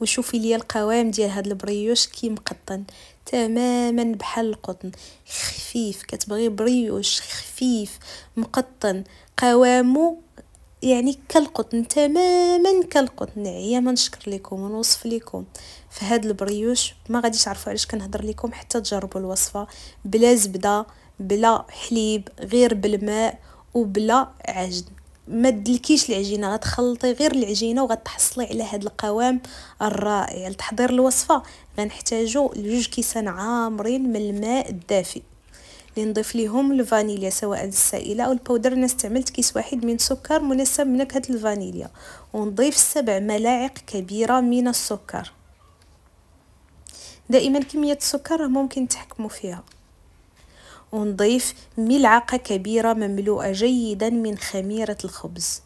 وشوفي لي القوام ديال هاد البريوش كي مقطن تماما بحال القطن، خفيف. كتبغي بريوش خفيف مقطن قوامه يعني كالقطن تماما كالقطن. عيا ما نشكر لكم ونوصف لكم في هاد البريوش. ما غاديش تعرفوا علاش كنهضر لكم حتى تجربوا الوصفه بلا زبده بلا حليب، غير بالماء وبلا عجن. ما تدلكيش العجينه، غتخلطي غير العجينه وغتحصلي على هذا القوام الرائع. لتحضير الوصفه غنحتاجو 2 كيسان عامرين من الماء الدافئ اللي نضيف ليهم الفانيليا سواء السائله او البودر. انا استعملت كيس واحد من سكر مناسب من نكهه الفانيليا، ونضيف 7 ملاعق كبيره من السكر. دائما كميه السكر ممكن تحكموا فيها. ونضيف ملعقة كبيرة مملوءة جيدا من خميرة الخبز.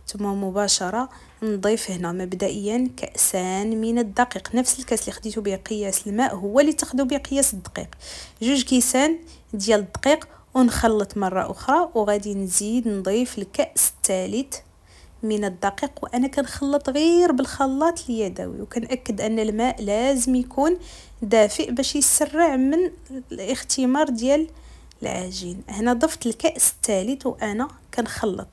ثم مباشرة نضيف هنا مبدئيا كأسان من الدقيق، نفس الكاس اللي خديتو به قياس الماء هو اللي تاخدو به قياس الدقيق. 2 كيسان ديال الدقيق، ونخلط مرة أخرى. وغادي نزيد نضيف الكأس الثالث من الدقيق، وانا كنخلط غير بالخلاط اليدوي، وكنأكد ان الماء لازم يكون دافئ باش يسرع من الاختمار ديال العجين. هنا ضفت الكأس الثالث وانا كنخلط.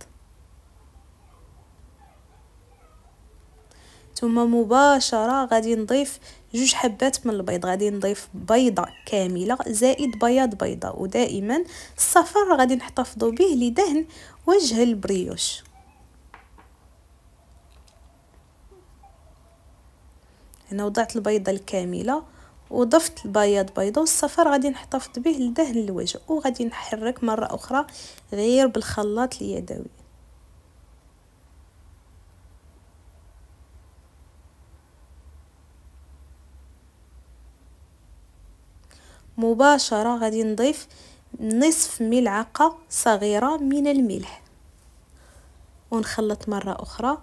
ثم مباشرة غادي نضيف 2 حبات من البيض. غادي نضيف بيضة كاملة زائد بياض بيضة، ودائما الصفر غادي نحتفظوا به لدهن وجه البريوش. هنا وضعت البيضة الكاملة وضفت البياض بيضة، والصفر غادي نحتفظ به لدهن الوجه. وغادي نحرك مرة أخرى غير بالخلاط اليدوي. مباشرة غادي نضيف نصف ملعقة صغيرة من الملح، ونخلط مرة أخرى.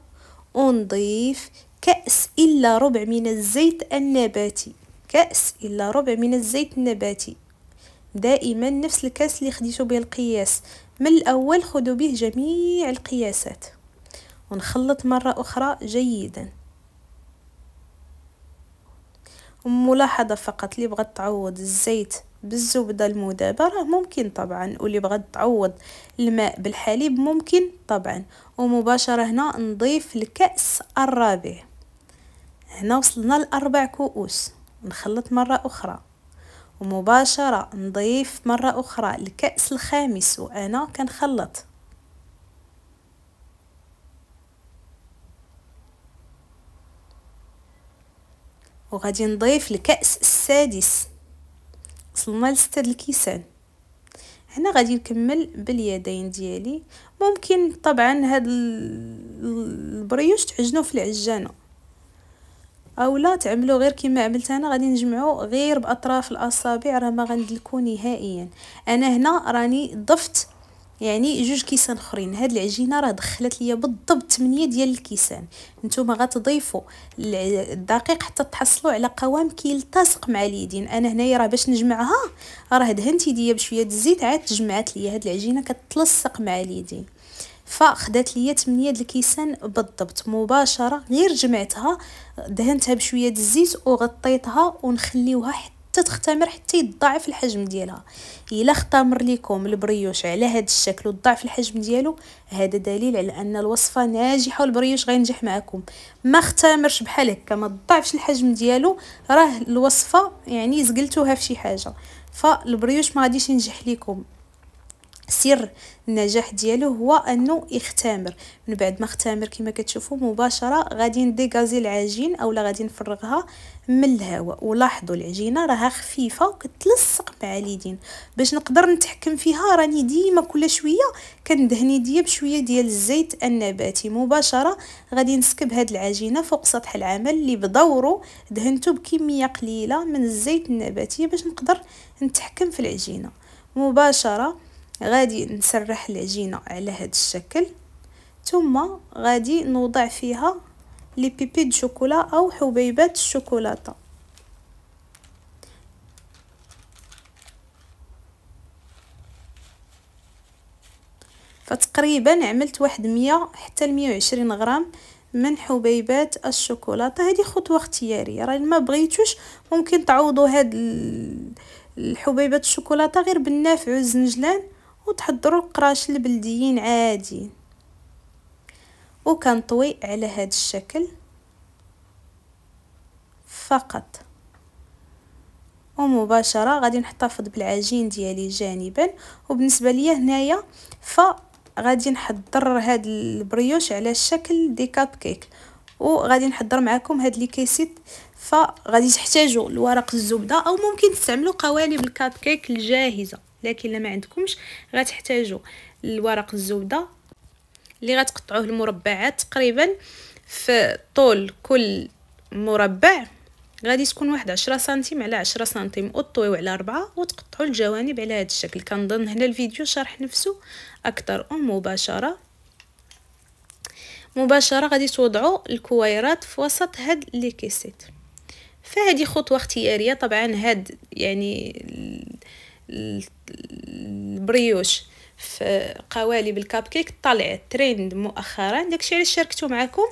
ونضيف كأس إلا ربع من الزيت النباتي، كأس إلا ربع من الزيت النباتي. دائما نفس الكاس اللي خديتو به القياس من الأول خدوا به جميع القياسات. ونخلط مرة أخرى جيدا. ملاحظة فقط، اللي بغات تعوض الزيت بالزبدة المذابة راه ممكن طبعا، واللي بغات تعوض الماء بالحليب ممكن طبعا. ومباشرة هنا نضيف الكأس الرابع. هنا وصلنا ل4 كؤوس. نخلط مرة أخرى، ومباشرة نضيف مرة أخرى الكأس الخامس وأنا كنخلط. وغادي نضيف الكأس السادس. وصلنا ل6 الكيسان. هنا غادي نكمل باليدين ديالي. ممكن طبعا هاد البريوش تعجنوه في العجانه، او لا تعملوا غير كما عملت انا. غادي نجمعو غير باطراف الاصابع، راه ما غندلكو نهائيا. انا هنا راني ضفت يعني 2 كيسان اخرين. هاد العجينه راه دخلت ليا بالضبط 8 ديال الكيسان. نتوما غتضيفوا الدقيق حتى تحصلوا على قوام كيلتصق مع اليدين. انا هنايا راه باش نجمعها راه دهنت يديا بشويه الزيت، عاد تجمعات ليا هاد العجينه كتلصق مع اليدين. فخدات ليا 8 د الكيسان بالضبط. مباشره غير جمعتها، دهنتها بشويه الزيت وغطيتها، ونخليوها حتى تختمر حتى يتضاعف الحجم ديالها. الا اختمر لكم البريوش على هذا الشكل وتضاعف الحجم ديالو، هذا دليل على ان الوصفه ناجحه والبريوش غينجح معكم. ما اختمرش بحال هكا ما تضاعفش الحجم ديالو، راه الوصفه يعني زقلتوها في شي حاجه، فالبريوش ما غاديش ينجح لكم. سر النجاح ديالو هو انه يختمر. من بعد ما اختمر كما كتشوفوا مباشره غادي نديغازي العجين اولا غادي نفرغها من الهواء. ولاحظوا العجينه راها خفيفه وكتلصق مع اليدين. باش نقدر نتحكم فيها راني ديما كل شويه كندهن يديا بشويه ديال الزيت النباتي. مباشره غادي نسكب هاد العجينه فوق سطح العمل اللي بدوره دهنته بكميه قليله من الزيت النباتي باش نقدر نتحكم في العجينه. مباشره غادي نسرح العجينه على هذا الشكل، ثم غادي نوضع فيها لي بيبي دو شوكولا او حبيبات الشوكولاته. فتقريبا عملت واحد 100 حتى 120 غرام من حبيبات الشوكولاته. هذه خطوه اختياريه، راه ما بغيتوش ممكن تعوضوا هاد الحبيبات الشوكولاته غير بالنافع والزنجلان وتحضروا القراش البلديين عادي. وكنطوي على هذا الشكل فقط، ومباشره غادي نحتفظ بالعجين ديالي جانبا. وبالنسبه ليا هنايا فغادي نحضر هاد البريوش على الشكل دي كاب كيك، وغادي نحضر معكم هاد لي كيسيت. فغادي تحتاجوا الورق الزبده او ممكن تستعملوا قوالب الكاب كيك الجاهزه، لكن لما عندكمش غتحتاجوا الورق الزبده اللي غتقطعوه المربعات تقريبا في طول كل مربع غادي تكون واحد 10 سنتيم على 10 سنتيم، وطويو على 4 وتقطعوا الجوانب على هذا الشكل. كنظن هنا الفيديو شرح نفسه اكثر. مباشره غادي توضعوا الكويرات في وسط هاد لي كيسيت. فهذه خطوه اختياريه طبعا. هاد يعني البريوش في قوالب الكاب كيك طلع ترند مؤخرا، داكشي علاش شاركته معكم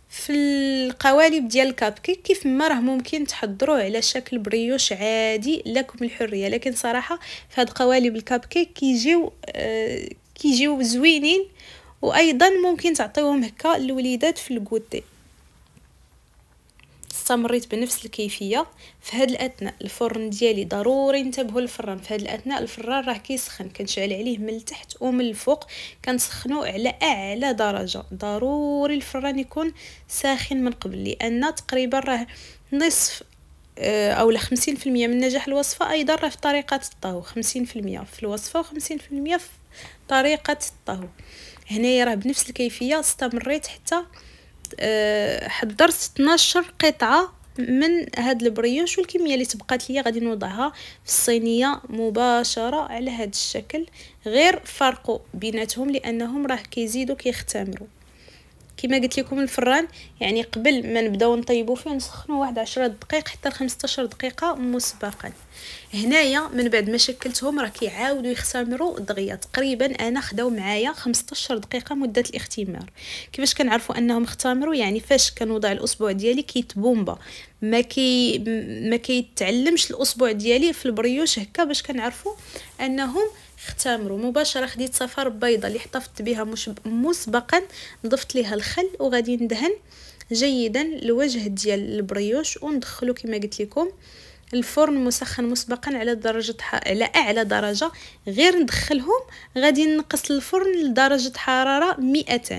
في القوالب ديال الكاب كيك. كيف ما راه ممكن تحضروه على شكل بريوش عادي، لكم الحريه. لكن صراحه في هاد قوالب الكاب كيك كيجيو زوينين، وايضا ممكن تعطيوهم هكا للوليدات في الكوتي. استمريت بنفس الكيفيه في هذا الاثناء. الفرن ديالي ضروري انتبهوا للفران في هذا الاثناء. الفران راه كيسخن، كنشعل عليه من التحت ومن الفوق، كنسخنوا على اعلى درجه. ضروري الفران يكون ساخن من قبل، لان تقريبا راه نصف او 50% من نجاح الوصفه ايضا راه في طريقه الطهو. 50% في الوصفه و50% في طريقه الطهو. هنايا راه بنفس الكيفيه استمريت حتى حضرت 12 قطعه من هاد البريوش، والكميه اللي تبقات ليا غادي نوضعها في الصينيه مباشره على هاد الشكل. غير فرقوا بيناتهم لانهم راه كيزيدوا كيختمروا. كما قلت لكم الفران يعني قبل ما نبداو نطيبوا فيه نسخنوا واحد 10 دقائق حتى 15 دقيقه مسبقا. هنايا من بعد ما شكلتهم راه كيعاودوا يختمروا دغيا. تقريبا انا خداو معايا 15 دقيقه مده الاختمار. كيفاش كنعرفوا انهم اختمروا؟ يعني فاش كنوضع الاصبع ديالي كيتبومبا، ما كيتعلمش الاصبع ديالي في البريوش هكا، باش كنعرفوا انهم اختمروا. مباشره خديت صفار بيضه اللي احتفظت بها مسبقا، ضفت ليها الخل، وغادي ندهن جيدا الوجه ديال البريوش وندخلو كما قلت لكم الفرن مسخن مسبقا على اعلى درجه. غير ندخلهم غادي نقص الفرن لدرجه حراره 200،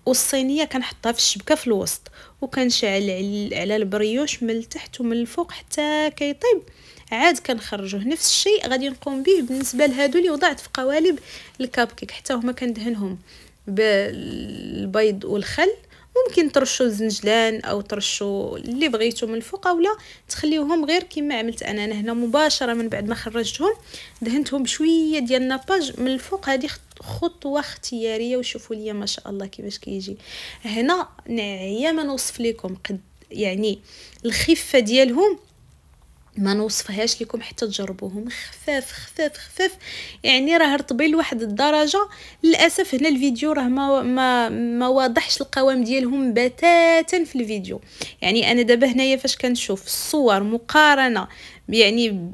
والصينيه كنحطها في الشبكه في الوسط، وكنشعل على البريوش من التحت ومن الفوق حتى كيطيب. عاد كنخرجوه. نفس الشيء غادي نقوم به بالنسبه لهادو اللي وضعت في قوالب الكاب كيك، حتى هما كندهنهم بالبيض والخل. ممكن ترشوا الزنجلان او ترشوا اللي بغيتو من الفوق، اولا تخليوهم غير كما عملت انا هنا. مباشره من بعد ما خرجتهم دهنتهم بشويه ديال الناباج من الفوق. هذه خطوه اختياريه، وشوفوا ليا ما شاء الله كيفاش كيجي. هنا نعيا ما نوصف لكم قد يعني الخفه ديالهم ما نوصفهاش لكم حتى تجربوهم. خفاف خفاف خفاف، يعني راه رطبين لواحد الدرجه. للاسف هنا الفيديو راه ما واضحش القوام ديالهم بتاتا في الفيديو. يعني انا دابا هنايا فاش كنشوف الصور مقارنه يعني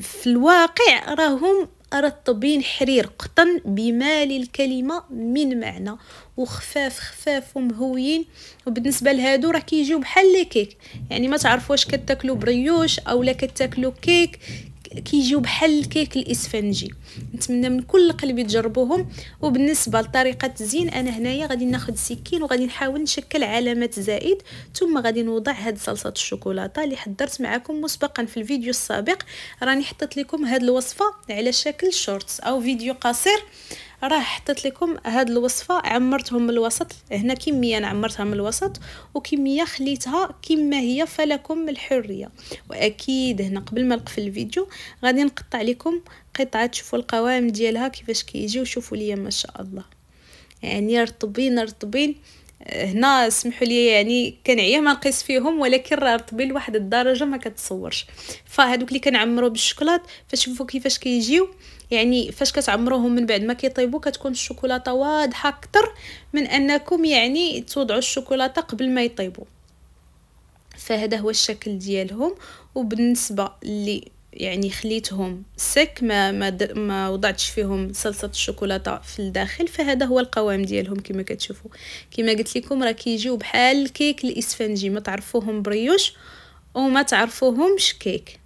في الواقع راهم رطبين حرير قطن بما للكلمه من معنى، وخفاف خفاف ومهويين. وبالنسبه لهادو راه كيجيو بحال لي كيك، يعني ما تعرفوا واش كتاكلوا بريوش اولا كتاكلوا كيك، كيجيو بحال الكيك الاسفنجي. نتمنى من كل قلبي تجربوهم. وبالنسبه لطريقه التزيين انا هنايا غادي ناخذ سكين وغادي نحاول نشكل علامات زائد، ثم غادي نوضع هاد صلصه الشوكولاته اللي حضرت معكم مسبقا في الفيديو السابق. راني حطيت لكم هاد الوصفه على شكل شورتس او فيديو قصير، راه حطيت لكم هاد الوصفه عمرتهم من الوسط. هنا كميه انا عمرتها من الوسط وكميه خليتها كما هي، فلكم الحريه. واكيد هنا قبل ما نقفل الفيديو غادي نقطع لكم قطعه تشوفوا القوام ديالها كيفاش كيجي، وشوفوا ليا ما شاء الله يعني رطبين رطبين. هنا اسمحوا لي يعني كنعيا ما نقيس فيهم، ولكن راه رطبين لواحد الدرجه ما كتصورش. فهادوك اللي كنعمروا بالشوكولات فشوفوا كيفاش كيجيو، يعني فاش كتعمروهم من بعد ما كيطيبوا كتكون الشوكولاته واضحه اكثر من انكم يعني توضعوا الشوكولاته قبل ما يطيبوا. فهذا هو الشكل ديالهم. وبالنسبه اللي يعني خليتهم سك ما وضعتش فيهم صلصه الشوكولاته في الداخل، فهذا هو القوام ديالهم كما كتشوفوا. كما قلت لكم راه كيجيو بحال الكيك الاسفنجي، ما تعرفوهم بريوش وما تعرفوهمش كيك.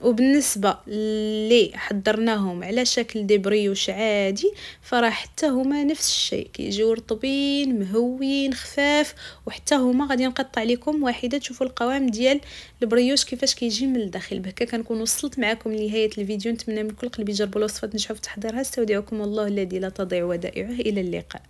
وبالنسبه اللي حضرناهم على شكل دي بريوش عادي فراه حتى هما نفس الشيء، كيجيو رطبين مهويين خفاف، وحتى هما غادي نقطع لكم واحده تشوفوا القوام ديال البريوش كيفاش كيجي من الداخل. بهكا كنكون وصلت معكم لنهايه الفيديو. نتمنى من كل قلبي جربوا الوصفات نجحوا في تحضيرها. استودعكم الله الذي لا تضيع ودائعه. الى اللقاء.